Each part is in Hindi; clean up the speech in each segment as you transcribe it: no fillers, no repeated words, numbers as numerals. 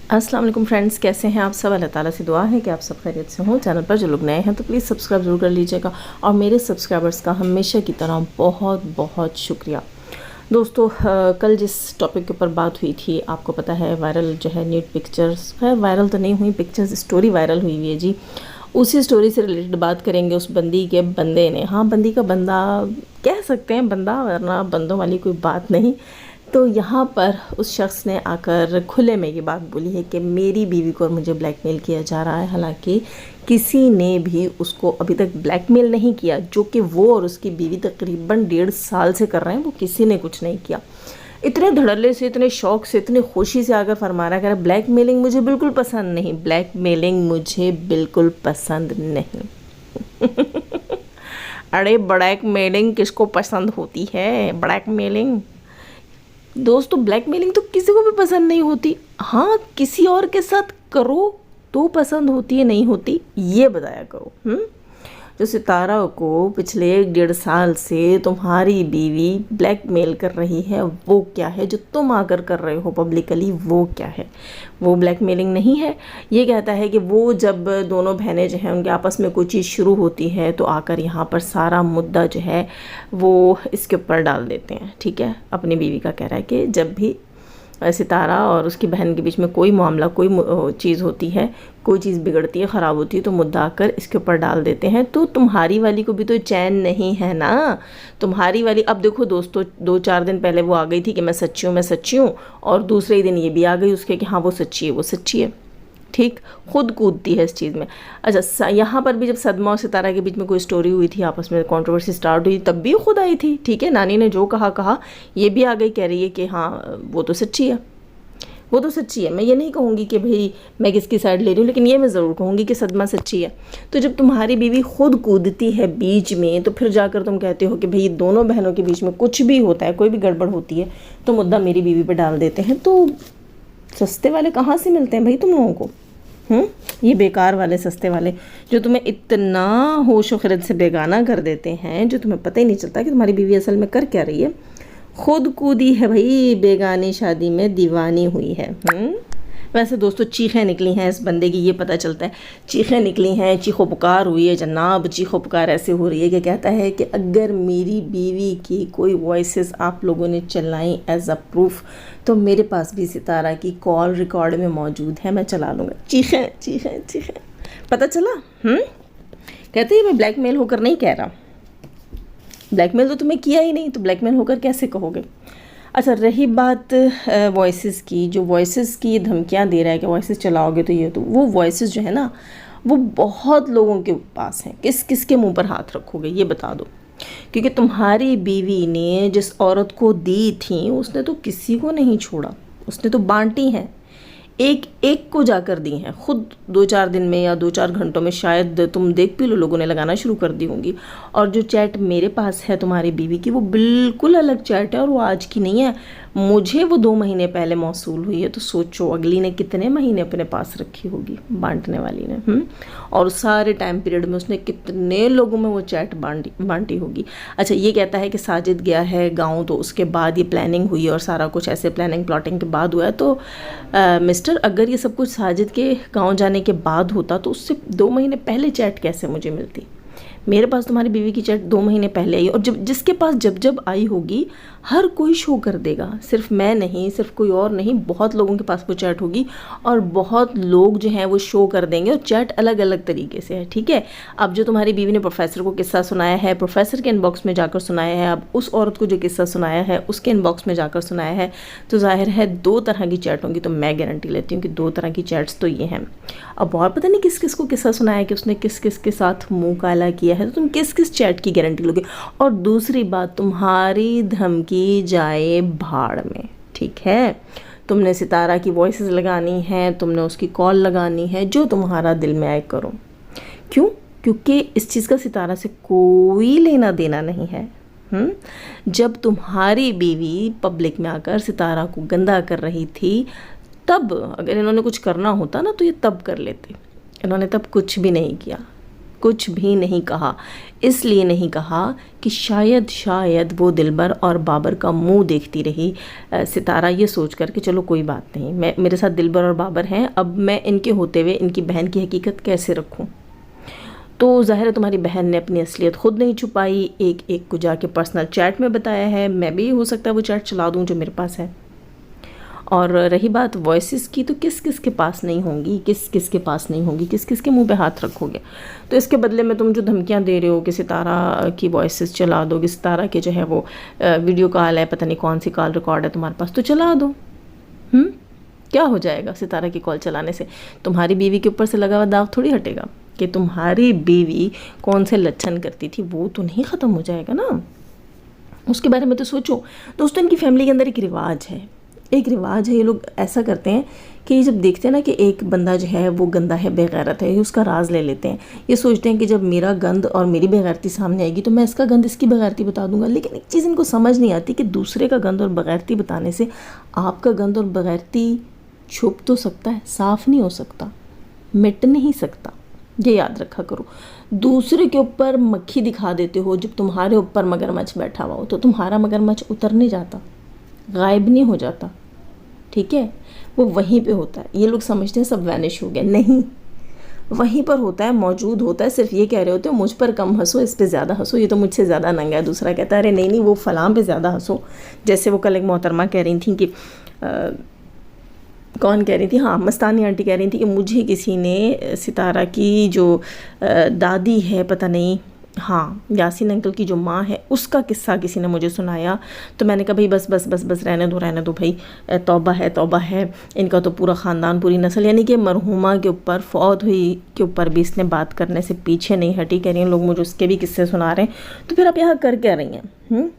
अस्सलाम वालेकुम फ्रेंड्स, कैसे हैं आप सब। अल्लाह ताला से दुआ है कि आप सब खैरियत से हों। चैनल पर जो लोग नए हैं तो प्लीज़ सब्सक्राइब ज़रूर कर लीजिएगा और मेरे सब्सक्राइबर्स का हमेशा की तरह बहुत बहुत शुक्रिया। दोस्तों, कल जिस टॉपिक के ऊपर बात हुई थी, आपको पता है वायरल जो है न्यूड पिक्चर्स, खैर वायरल तो नहीं हुई पिक्चर्स, स्टोरी वायरल हुई हुई है जी। उसी स्टोरी से रिलेटेड बात करेंगे। उस बंदी के बंदे ने, हाँ बंदी का बंदा कह सकते हैं, बंदा वरना बंदों वाली कोई बात नहीं। तो यहाँ पर उस शख्स ने आकर खुले में ये बात बोली है कि मेरी बीवी को और मुझे ब्लैकमेल किया जा रहा है। हालांकि किसी ने भी उसको अभी तक ब्लैकमेल नहीं किया, जो कि वो और उसकी बीवी तकरीबन 1.5 साल से कर रहे हैं, वो किसी ने कुछ नहीं किया। इतने धड़ल्ले से, इतने शौक से, इतने खुशी से आकर फरमा रहा है कि ब्लैकमेलिंग मुझे बिल्कुल पसंद नहीं, ब्लैकमेलिंग मुझे बिल्कुल पसंद नहीं। अरे ब्लैकमेलिंग किसको पसंद होती है? ब्लैकमेलिंग दोस्तों, ब्लैकमेलिंग तो किसी को भी पसंद नहीं होती। हाँ, किसी और के साथ करो तो पसंद होती है, नहीं होती ये बताया करो। जो सितारा को पिछले 1.5 साल से तुम्हारी बीवी ब्लैकमेल कर रही है, वो क्या है? जो तुम आकर कर रहे हो पब्लिकली, वो क्या है? वो ब्लैकमेलिंग नहीं है। ये कहता है कि वो जब दोनों बहनें जो हैं उनके आपस में कोई चीज़ शुरू होती है तो आकर यहाँ पर सारा मुद्दा जो है वो इसके ऊपर डाल देते हैं। ठीक है, अपनी बीवी का कह रहा है कि जब भी सितारा और उसकी बहन के बीच में कोई मामला, कोई चीज़ होती है, कोई चीज़ बिगड़ती है, ख़राब होती है, तो मुद्दा आकर इसके ऊपर डाल देते हैं। तो तुम्हारी वाली को भी तो चैन नहीं है ना। तुम्हारी वाली, अब देखो दोस्तों, 2-4 दिन पहले वो आ गई थी कि मैं सच्ची हूँ, मैं सच्ची हूँ, और दूसरे ही दिन ये भी आ गई उसके कि हाँ वो सच्ची है, वो सच्ची है। ठीक, खुद कूदती है इस चीज़ में। अच्छा, यहाँ पर भी जब सदमा और सितारा के बीच में कोई स्टोरी हुई थी, आपस में कंट्रोवर्सी स्टार्ट हुई, तब भी खुद आई थी। ठीक है, नानी ने जो कहा कहा, ये भी आ गई, कह रही है कि हाँ वो तो सच्ची है, वो तो सच्ची है। मैं ये नहीं कहूँगी कि भाई मैं किसकी साइड ले रही हूँ, लेकिन ये मैं ज़रूर कहूँगी कि सदमा सच्ची है। तो जब तुम्हारी बीवी खुद कूदती है बीच में, तो फिर जाकर तुम कहते हो कि भाई दोनों बहनों के बीच में कुछ भी होता है, कोई भी गड़बड़ होती है, तो मुद्दा मेरी बीवी पर डाल देते हैं। तो सस्ते वाले कहाँ से मिलते हैं भाई तुम लोगों को? ये बेकार वाले सस्ते वाले जो तुम्हें इतना होश और खिरत से बेगाना कर देते हैं, जो तुम्हें पता ही नहीं चलता कि तुम्हारी बीवी असल में कर क्या रही है। खुद कूदी है भाई, बेगानी शादी में दीवानी हुई है। वैसे दोस्तों, चीखें निकली हैं इस बंदे की, ये पता चलता है चीखें निकली हैं, चीखो पुकार हुई है जनाब। चीखो पुकार ऐसे हो रही है कि कहता है कि अगर मेरी बीवी की कोई वॉइसेस आप लोगों ने चलाई एज अ प्रूफ, तो मेरे पास भी सितारा की कॉल रिकॉर्ड में मौजूद है, मैं चला लूँगा। चीखें चीखें चीखें, पता चला। कहते हैं मैं ब्लैकमेल होकर नहीं कह रहा, ब्लैकमेल तो तुम्हें किया ही नहीं, तो ब्लैकमेल होकर कैसे कहोगे? अच्छा, रही बात वॉइसेस की, जो वॉइसेस की धमकियां दे रहा है कि वॉइसेस चलाओगे तो ये, तो वो वॉइसेस जो है ना, वो बहुत लोगों के पास हैं। किस किस के मुंह पर हाथ रखोगे ये बता दो, क्योंकि तुम्हारी बीवी ने जिस औरत को दी थी, उसने तो किसी को नहीं छोड़ा, उसने तो बांटी हैं, एक एक को जाकर दी हैं। खुद 2-4 दिन में या 2-4 घंटों में शायद तुम देख भी लो, लोगों ने लगाना शुरू कर दी होंगी। और जो चैट मेरे पास है तुम्हारी बीवी की, वो बिल्कुल अलग चैट है और वो आज की नहीं है, मुझे वो 2 महीने पहले मौसूल हुई है। तो सोचो अगली ने कितने महीने अपने पास रखी होगी, बांटने वाली ने। और सारे टाइम पीरियड में उसने कितने लोगों में वो चैट बांटी होगी। अच्छा, ये कहता है कि साजिद गया है गाँव, तो उसके बाद ये प्लानिंग हुई और सारा कुछ ऐसे प्लानिंग प्लॉटिंग के बाद हुआ है। तो मिस्टर, अगर ये सब कुछ साजिद के गांव जाने के बाद होता तो उससे 2 महीने पहले चैट कैसे मुझे मिलती? मेरे पास तुम्हारी बीवी की चैट 2 महीने पहले आई, और जब जिसके पास जब जब आई होगी हर कोई शो कर देगा, सिर्फ मैं नहीं, सिर्फ कोई और नहीं, बहुत लोगों के पास वो चैट होगी और बहुत लोग जो हैं वो शो कर देंगे, और चैट अलग अलग तरीके से है। ठीक है, अब जो तुम्हारी बीवी ने प्रोफेसर को किस्सा सुनाया है, प्रोफेसर के इनबॉक्स में जाकर सुनाया है, अब उस औरत को जो किस्सा सुनाया है उसके इनबॉक्स में जाकर सुनाया है, तो जाहिर है 2 तरह की चैट होंगी। तो मैं गारंटी लेती हूँ कि 2 तरह की चैट्स तो ये हैं। अब और पता नहीं किस किस को किस्सा सुनाया कि उसने किस किस के साथ मुँह काला किया है, तो तुम किस किस चैट की गारंटी लोगे? और दूसरी बात, तुम्हारी धमकी जाए भाड़ में। ठीक है, तुमने सितारा की वॉइसेस लगानी है, तुमने उसकी कॉल लगानी है, जो तुम्हारा दिल में आए करो। क्यों? क्योंकि इस चीज़ का सितारा से कोई लेना देना नहीं है। जब तुम्हारी बीवी पब्लिक में आकर सितारा को गंदा कर रही थी, तब अगर इन्होंने कुछ करना होता ना तो ये तब कर लेते, इन्होंने तब कुछ भी नहीं किया। कुछ भी नहीं कहा। इसलिए नहीं कहा कि शायद वो दिलबर और बाबर का मुंह देखती रही सितारा ये सोच कर कि चलो कोई बात नहीं, मेरे साथ दिलबर और बाबर हैं, अब मैं इनके होते हुए इनकी बहन की हकीकत कैसे रखूं। तो ज़ाहिर है तुम्हारी बहन ने अपनी असलियत खुद नहीं छुपाई, एक एक को जाके पर्सनल चैट में बताया है। मैं भी हो सकता है वो चैट चला दूँ जो मेरे पास है। और रही बात वॉइसेस की, तो किस किस के पास नहीं होंगी, किस किस के पास नहीं होंगी, किस किस के मुंह पे हाथ रखोगे। तो इसके बदले में तुम जो धमकियां दे रहे हो कि सितारा की वॉइसेस चला दो, कि सितारा के जो है वो वीडियो कॉल है, पता नहीं कौन सी कॉल रिकॉर्ड है तुम्हारे पास, तो चला दो। क्या हो जाएगा सितारा की कॉल चलाने से? तुम्हारी बीवी के ऊपर से लगा हुआ दाग थोड़ी हटेगा कि तुम्हारी बीवी कौन से लक्षण करती थी, वो तो नहीं ख़त्म हो जाएगा ना। उसके बारे में तो सोचो। दोस्तों, इनकी फैमिली के अंदर एक रिवाज है, ये लोग ऐसा करते हैं कि जब देखते हैं ना कि एक बंदा जो है वो गंदा है, बेगैरत है, ये उसका राज ले लेते हैं। ये सोचते हैं कि जब मेरा गंद और मेरी बेगैरती सामने आएगी तो मैं इसका गंद, इसकी बेगैरती बता दूंगा। लेकिन एक चीज़ इनको समझ नहीं आती कि दूसरे का गंद और बेगैरती बताने से आपका गंद और बेगैरती छुप तो सकता है, साफ़ नहीं हो सकता, मिट नहीं सकता। ये याद रखा करो। दूसरे के ऊपर मक्खी दिखा देते हो, जब तुम्हारे ऊपर मगरमच्छ बैठा हुआ हो तो तुम्हारा मगरमच्छ उतर नहीं जाता, गायब नहीं हो जाता, ठीक है, वो वहीं पे होता है। ये लोग समझते हैं सब वैनिश हो गया, नहीं, वहीं पर होता है, मौजूद होता है। सिर्फ ये कह रहे होते हो मुझ पर कम हंसो, इस पे ज़्यादा हंसो, ये तो मुझसे ज़्यादा नंगा है। दूसरा कहता है अरे नहीं वो फलां पे ज़्यादा हंसो। जैसे वो कल एक मोहतरमा कह रही थी कि कौन कह रही थी, हाँ मस्तानी आंटी कह रही थी कि मुझे किसी ने सितारा की जो दादी है, पता नहीं, हाँ यासीन अंकल की जो माँ है, उसका किस्सा किसी ने मुझे सुनाया। तो मैंने कहा भाई बस बस बस बस रहने दो भाई, तौबा है, इनका तो पूरा ख़ानदान, पूरी नस्ल, यानी कि मरहुमा के ऊपर, फौत हुई के ऊपर भी इसने बात करने से पीछे नहीं हटी। कह रही हैं लोग मुझे उसके भी किस्से सुना रहे हैं। तो फिर आप यहाँ कर क्या रही हैं?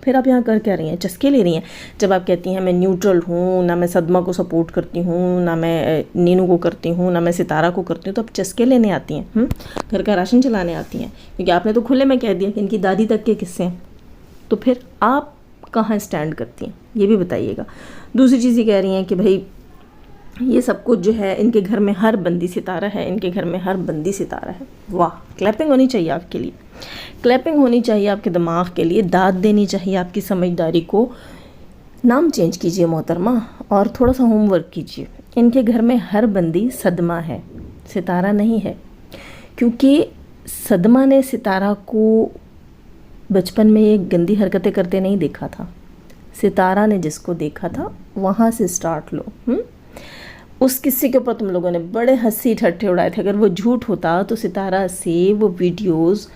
फिर आप यहाँ कर क्या रही हैं? चस्के ले रही हैं। जब आप कहती हैं मैं न्यूट्रल हूँ, ना मैं सदमा को सपोर्ट करती हूँ, ना मैं नीनू को करती हूँ, ना मैं सितारा को करती हूँ, तो आप चस्के लेने आती हैं, घर का राशन चलाने आती हैं, क्योंकि आपने तो खुले में कह दिया कि इनकी दादी तक के किस्से हैं। तो फिर आप कहाँ स्टैंड करती हैं, ये भी बताइएगा। दूसरी चीज़ ये कह रही हैं कि भाई ये सब कुछ जो है इनके घर में हर बंदी सितारा है, इनके घर में हर बंदी सितारा है। वाह, क्लैपिंग होनी चाहिए आपके लिए, क्लैपिंग होनी चाहिए आपके दिमाग के लिए, दाद देनी चाहिए आपकी समझदारी को। नाम चेंज कीजिए मोहतरमा, और थोड़ा सा होमवर्क कीजिए। इनके घर में हर बंदी सदमा है, सितारा नहीं है, क्योंकि सदमा ने सितारा को बचपन में ये गंदी हरकतें करते नहीं देखा था। सितारा ने जिसको देखा था वहाँ से स्टार्ट लो। उस किस्से के ऊपर तुम लोगों ने बड़े हंसी ठट्ठे उड़ाए थे। अगर वो झूठ होता तो सितारा से वो वीडियोस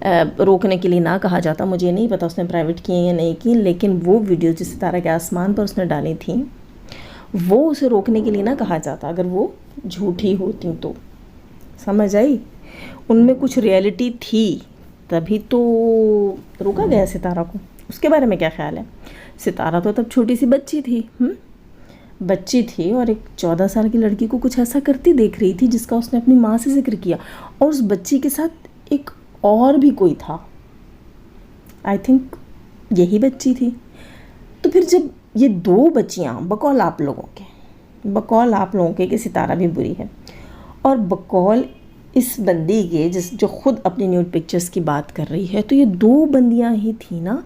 रोकने के लिए ना कहा जाता। मुझे नहीं पता उसने प्राइवेट की या नहीं की, लेकिन वो वीडियोस जिस सितारा के आसमान पर उसने डाली थी वो उसे रोकने के लिए ना कहा जाता, अगर वो झूठी होती तो। समझ आई? उनमें कुछ रियलिटी थी, तभी तो रोका गया सितारा को। उसके बारे में क्या ख्याल है? सितारा तो तब छोटी सी बच्ची थी, बच्ची थी, और एक 14 साल की लड़की को कुछ ऐसा करती देख रही थी जिसका उसने अपनी माँ से जिक्र किया, और उस बच्ची के साथ एक और भी कोई था, आई थिंक यही बच्ची थी। तो फिर जब ये दो बच्चियाँ, बकौल आप लोगों के कि सितारा भी बुरी है, और बकौल इस बंदी के जो खुद अपनी न्यूड पिक्चर्स की बात कर रही है, तो ये दो बंदियाँ ही थी ना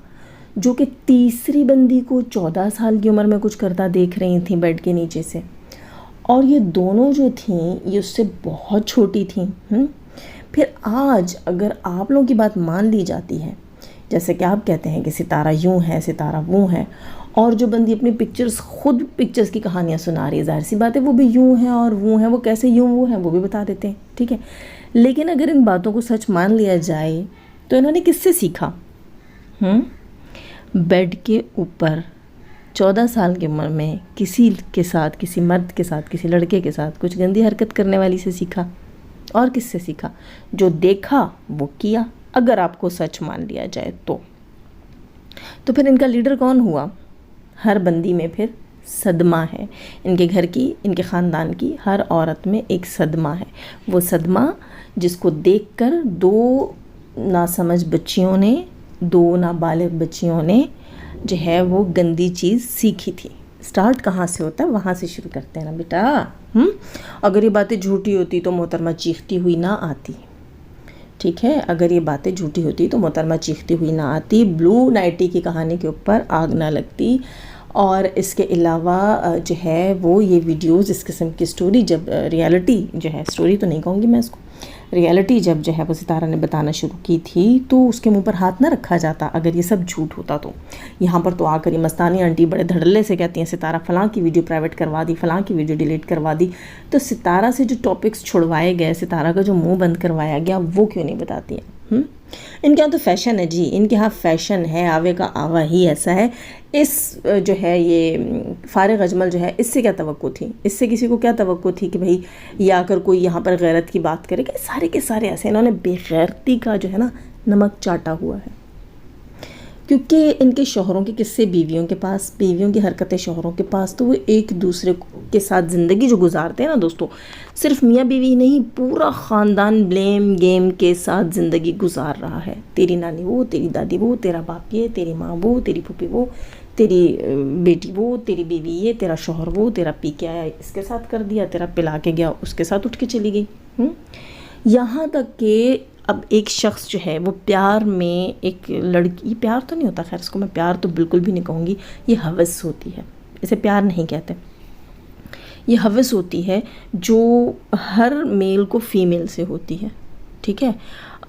जो कि तीसरी बंदी को 14 साल की उम्र में कुछ करता देख रही थी बेड के नीचे से, और ये दोनों जो थीं ये उससे बहुत छोटी थीं। फिर आज अगर आप लोगों की बात मान ली जाती है, जैसे कि आप कहते हैं कि सितारा यूँ है, सितारा वो है, और जो बंदी अपनी खुद पिक्चर्स की कहानियाँ सुना रही है, जाहिर सी बात है वो भी यूँ है और वो है, वो कैसे यूँ वो है वो भी बता देते हैं, ठीक है। लेकिन अगर इन बातों को सच मान लिया जाए तो इन्होंने किससे सीखा? बेड के ऊपर 14 साल की उम्र में किसी के साथ, किसी मर्द के साथ, किसी लड़के के साथ कुछ गंदी हरकत करने वाली से सीखा। और किससे सीखा? जो देखा वो किया, अगर आपको सच मान लिया जाए तो फिर इनका लीडर कौन हुआ? हर बंदी में फिर सदमा है। इनके घर की, इनके ख़ानदान की हर औरत में एक सदमा है। वो सदमा जिसको देखकर दो नासमझ बच्चियों ने, दो नाबालिग बच्चियों ने जो है वो गंदी चीज़ सीखी थी। स्टार्ट कहाँ से होता है? वहाँ से शुरू करते हैं ना बेटा। अगर ये बातें झूठी होती तो मोहतरमा चीखती हुई ना आती। ठीक है। अगर ये बातें झूठी होती तो मोहतरमा चीखती हुई ना आती, ब्लू नाइटी की कहानी के ऊपर आग ना लगती। और इसके अलावा जो है वो ये वीडियोस, इस किस्म की स्टोरी जब रियलिटी जो है, स्टोरी तो नहीं कहूँगी मैं इसको, रियलिटी जब जो है वो सितारा ने बताना शुरू की थी तो उसके मुंह पर हाथ ना रखा जाता अगर ये सब झूठ होता तो। यहाँ पर तो आकर ये मस्तानी आंटी बड़े धड़ल्ले से कहती हैं सितारा फलां की वीडियो प्राइवेट करवा दी, फलां की वीडियो डिलीट करवा दी। तो सितारा से जो टॉपिक्स छुड़वाए गए, सितारा का जो मुँह बंद करवाया गया, वो क्यों नहीं बताती हैं? इनके यहाँ तो फैशन है जी, इनके यहाँ फैशन है, आवे का आवा ही ऐसा है। इस जो है ये फारिग अजमल जो है, इससे क्या तवक्को थी? इससे किसी को क्या तवक्को थी कि भाई ये आकर कोई यहाँ पर गैरत की बात करेगा? सारे के सारे ऐसे इन्होंने बेगैरती का जो है ना नमक चाटा हुआ है, क्योंकि इनके शौहरों के किस्से बीवियों के पास, बीवियों की हरकतें शौहरों के पास, तो वो एक दूसरे के साथ ज़िंदगी जो गुजारते हैं ना दोस्तों, सिर्फ मियाँ बीवी नहीं, पूरा ख़ानदान ब्लेम गेम के साथ ज़िंदगी गुजार रहा है। तेरी नानी वो, तेरी दादी वो, तेरा बाप ये, तेरी माँ वो, तेरी फूफी वो, तेरी बेटी वो, तेरी बीवी ये, तेरा शौहर वो, तेरा पी के आया इसके साथ कर दिया, तेरा पिला के गया उसके साथ उठ के चली गई। यहाँ तक कि अब एक शख्स जो है वो प्यार में एक लड़की, ये प्यार तो नहीं होता, खैर इसको मैं प्यार तो बिल्कुल भी नहीं कहूँगी, ये हवस होती है, इसे प्यार नहीं कहते। ये हवस होती है जो हर मेल को फीमेल से होती है, ठीक है।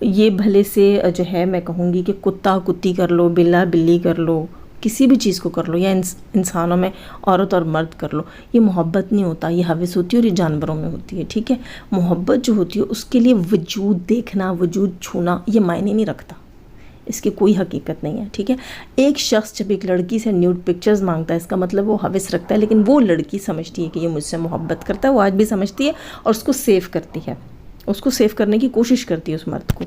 ये भले से जो है मैं कहूँगी कि कुत्ता कुत्ती कर लो, बिल्ला बिल्ली कर लो, किसी भी चीज़ को कर लो, या इंसानों में औरत और मर्द कर लो, ये मोहब्बत नहीं होता, ये हवस होती है और ये जानवरों में होती है, ठीक है। मोहब्बत जो होती है उसके लिए वजूद देखना, वजूद छूना, ये मायने नहीं रखता, इसकी कोई हकीकत नहीं है, ठीक है। एक शख्स जब एक लड़की से न्यूड पिक्चर्स मांगता है, इसका मतलब वो हवस रखता है, लेकिन वो लड़की समझती है कि ये मुझसे मोहब्बत करता है, वो आज भी समझती है और उसको सेव करती है, उसको सेव करने की कोशिश करती है उस मर्द को।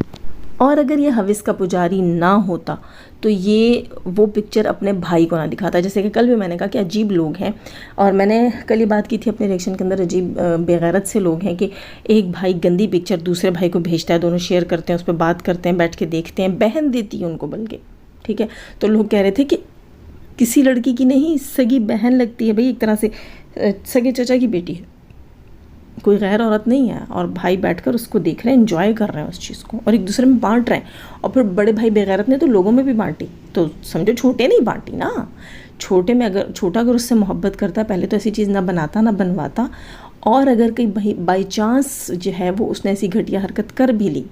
और अगर ये हवस का पुजारी ना होता तो ये वो पिक्चर अपने भाई को ना दिखाता। जैसे कि कल भी मैंने कहा कि अजीब लोग हैं, और मैंने कल ही बात की थी अपने रिएक्शन के अंदर, अजीब बेगैरत से लोग हैं कि एक भाई गंदी पिक्चर दूसरे भाई को भेजता है, दोनों शेयर करते हैं, उस पर बात करते हैं, बैठ के देखते हैं, बहन देती है उनको बल्कि, ठीक है। तो लोग कह रहे थे कि किसी लड़की की नहीं, सगी बहन लगती है भाई, एक तरह से सगे चचा की बेटी है, कोई गैर औरत नहीं है, और भाई बैठकर उसको देख रहे हैं, एंजॉय कर रहे हैं उस चीज़ को, और एक दूसरे में बांट रहे हैं। और फिर बड़े भाई बेगैरत ने तो लोगों में भी बांटी, तो समझो छोटे नहीं बांटी ना। छोटा अगर उससे मोहब्बत करता है, पहले तो ऐसी चीज़ ना बनाता ना बनवाता, और अगर कहीं बाई चांस जो है वो उसने ऐसी घटिया हरकत कर भी ली,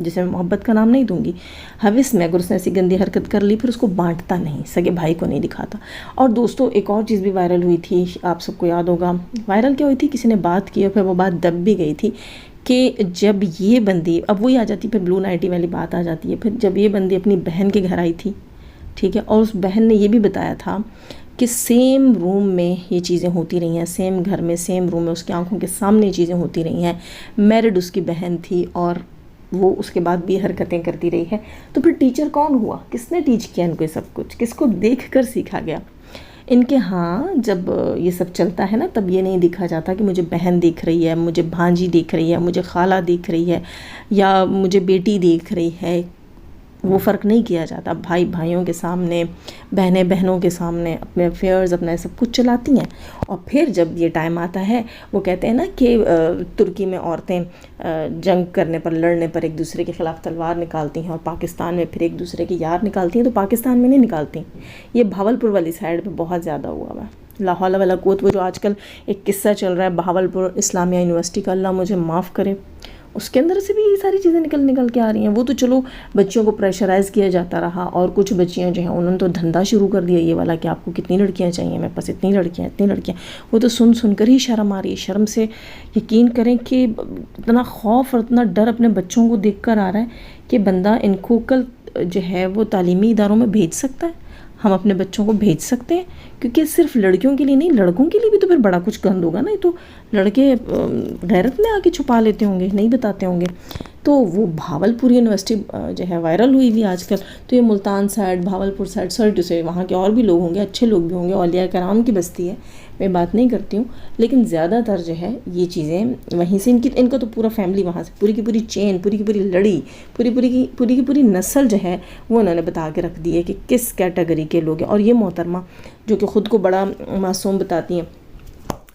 जिसे मैं मोहब्बत का नाम नहीं दूंगी, हविस में अगर उसने ऐसी गंदी हरकत कर ली, फिर उसको बांटता नहीं, सगे भाई को नहीं दिखाता। और दोस्तों एक और चीज़ भी वायरल हुई थी, आप सबको याद होगा, वायरल क्या हुई थी, किसी ने बात की और फिर वो बात दब भी गई थी कि जब ये बंदी, अब वही आ जाती, फिर ब्लू नाइटी वाली बात आ जाती है, फिर जब ये बंदी अपनी बहन के घर आई थी, ठीक है, और उस बहन ने ये भी बताया था कि सेम रूम में ये चीज़ें होती रही हैं, सेम घर में सेम रूम में उसकी आंखों के सामने ये चीज़ें होती रही हैं, मैरिड उसकी बहन थी और वो उसके बाद भी हरकतें करती रही है। तो फिर टीचर कौन हुआ, किसने टीच किया इनको ये सब कुछ, किसको देख कर सीखा गया इनके? हाँ, जब ये सब चलता है ना, तब ये नहीं दिखा जाता कि मुझे बहन देख रही है, मुझे भांजी देख रही है, मुझे खाला देख रही है, या मुझे बेटी देख रही है, वो फ़र्क नहीं किया जाता। भाई भाइयों के सामने, बहनें बहनों के सामने अपने अफेयर्स, अपना सब कुछ चलाती हैं। और फिर जब ये टाइम आता है, वो कहते हैं ना कि तुर्की में औरतें जंग करने पर, लड़ने पर एक दूसरे के ख़िलाफ़ तलवार निकालती हैं, और पाकिस्तान में फिर एक दूसरे की यार निकालती हैं, तो पाकिस्तान में नहीं निकालती, ये भावलपुर वाली साइड पर बहुत ज़्यादा हुआ हुआ है। ला हौल वला कुव्वत, वो जो आजकल एक किस्सा चल रहा है भावलपुर इस्लामिया यूनिवर्सिटी का, अल्लाह मुझे माफ़ करे, उसके अंदर से भी ये सारी चीज़ें निकल के आ रही हैं। वो तो चलो बच्चियों को प्रेशराइज़ किया जाता रहा, और कुछ बच्चियां जो हैं उन्होंने तो धंधा शुरू कर दिया ये वाला कि आपको कितनी लड़कियां चाहिए, मेरे पास इतनी लड़कियां। वो तो सुन कर ही शर्म आ रही है। शर्म से यकीन करें कि इतना खौफ और इतना डर अपने बच्चों को देख कर आ रहा है कि बंदा इनको कल जो है वो तालीमी इदारों में भेज सकता है, हम अपने बच्चों को भेज सकते हैं, क्योंकि सिर्फ लड़कियों के लिए नहीं, लड़कों के लिए भी तो फिर बड़ा कुछ गंद होगा ना। ये तो लड़के गैरत में आके छुपा लेते होंगे, नहीं बताते होंगे। तो वो भावलपुर यूनिवर्सिटी जो है वायरल हुई हुई आजकल, तो ये Multan side, Bahawalpur side, sorry to say, वहाँ के और भी लोग होंगे, अच्छे लोग भी होंगे, औलिया कराम की बस्ती है, मैं बात नहीं करती हूँ, लेकिन ज़्यादातर जो है ये चीज़ें वहीं से, इनका तो पूरा फैमिली वहाँ से, पूरी की पूरी चेन, पूरी की पूरी लड़ी, पूरी की पूरी नस्ल जो है वो उन्होंने बता के रख दी है कि किस कैटेगरी के लोग हैं। और ये मोहतरमा जो कि ख़ुद को बड़ा मासूम बताती हैं,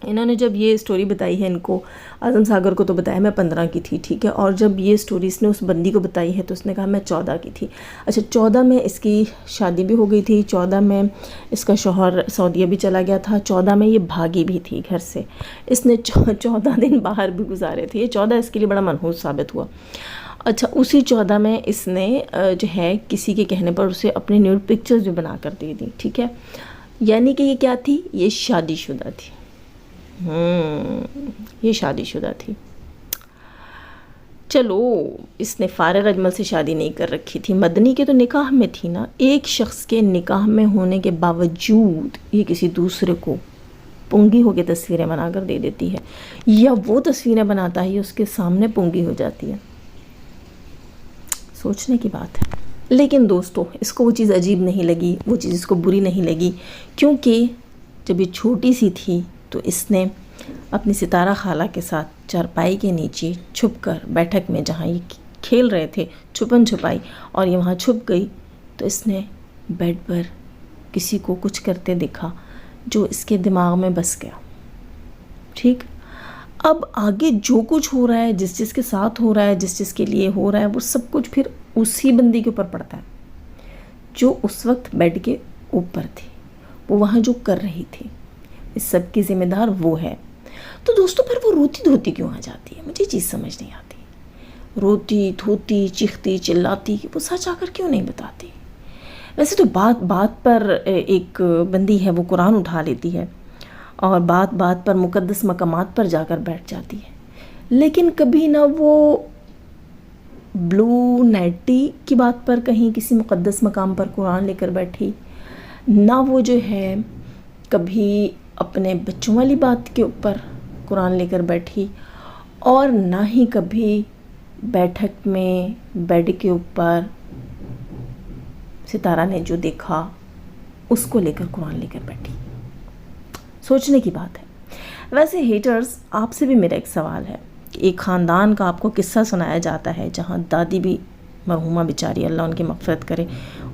इन्होंने जब ये स्टोरी बताई है, इनको आज़म सागर को तो बताया मैं 15 की थी, ठीक है, और जब ये स्टोरी इसने उस बंदी को बताई है तो उसने कहा मैं 14 की थी। अच्छा, 14 में इसकी शादी भी हो गई थी, 14 में इसका शौहर सऊदीया भी चला गया था, 14 में ये भागी भी थी घर से, इसने 14 दिन बाहर भी गुजारे थे। ये 14 इसके लिए बड़ा मनहूस साबित हुआ। अच्छा, उसी 14 में इसने जो है किसी के कहने पर उसे अपनी न्यूड पिक्चर्स भी बना कर दे दी, ठीक है। यानी कि ये क्या थी, ये शादीशुदा थी। ये शादीशुदा थी। चलो, इसने फारिग अजमल से शादी नहीं कर रखी थी, मदनी के तो निकाह में थी ना। एक शख्स के निकाह में होने के बावजूद ये किसी दूसरे को पुंगी होकर तस्वीरें बनाकर दे देती है, या वो तस्वीरें बनाता है, उसके सामने पुंगी हो जाती है। सोचने की बात है। लेकिन दोस्तों, इसको वो चीज़ अजीब नहीं लगी, वो चीज़ इसको बुरी नहीं लगी, क्योंकि जब ये छोटी सी थी तो इसने अपनी सितारा खाला के साथ चारपाई के नीचे छुपकर, बैठक में जहाँ ये खेल रहे थे छुपन छुपाई, और ये वहाँ छुप गई, तो इसने बेड पर किसी को कुछ करते देखा जो इसके दिमाग में बस गया, ठीक। अब आगे जो कुछ हो रहा है, जिस जिसके साथ हो रहा है, जिस जिसके लिए हो रहा है, वो सब कुछ फिर उसी बंदी के ऊपर पड़ता है जो उस वक्त बेड के ऊपर थी, वो वहाँ जो कर रही थी। इस सब की जिम्मेदार वो है। तो दोस्तों, फिर वो रोती धोती क्यों आ जाती है, मुझे चीज़ समझ नहीं आती। रोती धोती, चीखती चिल्लाती, वो सच आकर क्यों नहीं बताती। वैसे तो बात बात पर एक बंदी है, वो कुरान उठा लेती है और बात बात पर मुकद्दस मकामात पर जाकर बैठ जाती है, लेकिन कभी ना वो ब्लू नाइटी की बात पर कहीं किसी मुकद्दस मकाम पर कुरान लेकर बैठी, ना वो जो है कभी अपने बच्चों वाली बात के ऊपर कुरान लेकर बैठी, और ना ही कभी बैठक में बेड के ऊपर सितारा ने जो देखा उसको लेकर कुरान लेकर बैठी। सोचने की बात है। वैसे हेटर्स, आपसे भी मेरा एक सवाल है। एक ख़ानदान का आपको किस्सा सुनाया जाता है जहाँ दादी भी मरहुमा बेचारी, अल्लाह उनकी मग़फ़िरत करे,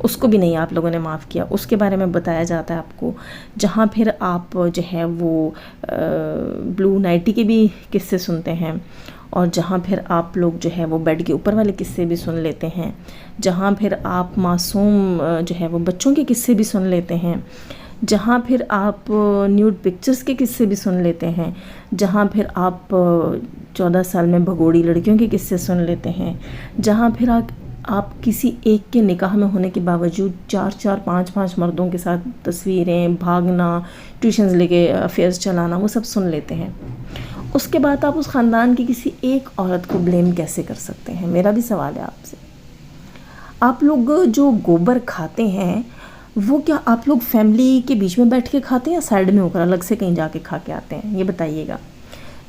उसको भी नहीं आप लोगों ने माफ़ किया, उसके बारे में बताया जाता है आपको। जहाँ फिर आप जो है वो ब्लू नाइटी के भी किस्से सुनते हैं, और जहाँ फिर आप लोग जो है वो बेड के ऊपर वाले किस्से भी सुन लेते हैं, जहाँ फिर आप मासूम जो है वो बच्चों के किस्से भी सुन लेते हैं, जहाँ फिर आप न्यूड पिक्चर्स के किस्से भी सुन लेते हैं, जहाँ फिर आप 14 साल में भगोड़ी लड़कियों के किस्से सुन लेते हैं, जहाँ फिर आप किसी एक के निकाह में होने के बावजूद 4-4, 5-5 मर्दों के साथ तस्वीरें, भागना, ट्यूशन्स लेके अफेयर्स चलाना, वो सब सुन लेते हैं। उसके बाद आप उस ख़ानदान की किसी एक औरत को ब्लेम कैसे कर सकते हैं। मेरा भी सवाल है आपसे। आप लोग जो गोबर खाते हैं वो क्या आप लोग फैमिली के बीच में बैठ के खाते हैं या साइड में होकर अलग से कहीं जाके खा के आते हैं, ये बताइएगा।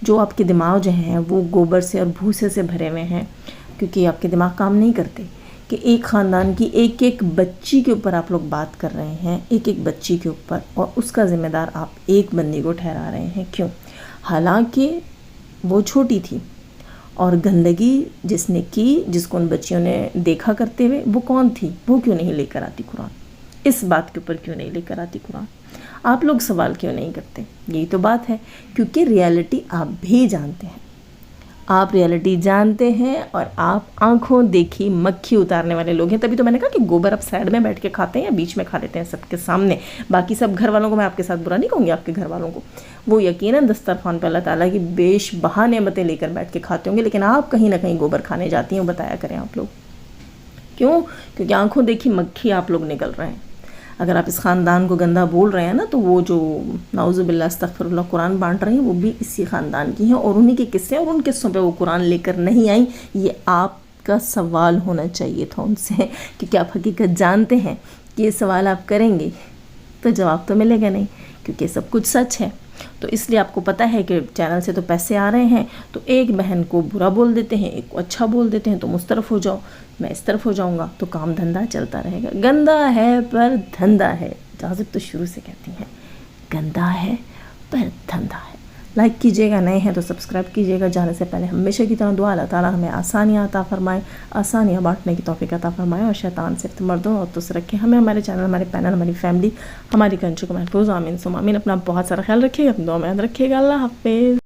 जो आपके दिमाग जो हैं वो गोबर से और भूसे से भरे हुए हैं, क्योंकि आपके दिमाग काम नहीं करते कि एक ख़ानदान की एक एक बच्ची के ऊपर आप लोग बात कर रहे हैं, एक एक बच्ची के ऊपर, और उसका ज़िम्मेदार आप एक बंदी को ठहरा रहे हैं। क्यों? हालांकि वो छोटी थी, और गंदगी जिसने की, जिसको उन बच्चियों ने देखा करते हुए, वो कौन थी? वो क्यों नहीं लेकर आती कुरान? इस बात के ऊपर क्यों नहीं लेकर आती कुरान? आप लोग सवाल क्यों नहीं करते? यही तो बात है, क्योंकि रियलिटी आप भी जानते हैं। आप रियलिटी जानते हैं और आप आंखों देखी मक्खी उतारने वाले लोग हैं। तभी तो मैंने कहा कि गोबर आप साइड में बैठ के खाते हैं या बीच में खा लेते हैं सबके सामने। बाकी सब घर वालों को मैं आपके साथ बुरा नहीं कहूँगी, आपके घर वालों को वो यकीनन दस्तरखान पे अल्लाह ताला की बेशबहा नेमतें लेकर बैठ के खाते होंगे, लेकिन आप कहीं ना कहीं गोबर खाने जाती हैं। बताया करें आप लोग क्यों? क्योंकि आंखों देखी मक्खी आप लोग निकल रहे हैं। अगर आप इस ख़ानदान को गंदा बोल रहे हैं ना, तो वो जो नाउज़ुबिल्लाह अस्तग़फिरुल्लाह कुरान बांट रही हैं वो भी इसी ख़ानदान की हैं, और उन्हीं के किस्से और उन किस्सों पे वो कुरान लेकर नहीं आई। ये आपका सवाल होना चाहिए था उनसे, क्योंकि आप हकीकत जानते हैं कि ये सवाल आप करेंगे तो जवाब तो मिलेगा नहीं, क्योंकि सब कुछ सच है। तो इसलिए आपको पता है कि चैनल से तो पैसे आ रहे हैं, तो एक बहन को बुरा बोल देते हैं, एक को अच्छा बोल देते हैं, तुम उस तरफ हो जाओ, मैं इस तरफ हो जाऊंगा, तो काम धंधा चलता रहेगा। गंदा है पर धंधा है, जाज़िब तो शुरू से कहती हैं गंदा है पर धंधा है। लाइक कीजिएगा, नए हैं तो सब्सक्राइब कीजिएगा। जाने से पहले हमेशा की तरह दुआ, अल्लाह ताला हमें आसानियाँ अता फ़रमाए, आसानियाँ बांटने की तौफीक अता फ़रमाए और शैतान से मर्दों और तुस रखे हमें, हमारे चैनल, हमारे पैनल, हमारी फैमिली, हमारी कंट्री को महफूज आमीन सुम आमीन। अपना बहुत सारा ख्याल रखिएगा, अपनी दुआ में याद रखिएगा। अल्लाह हाफ़िज़।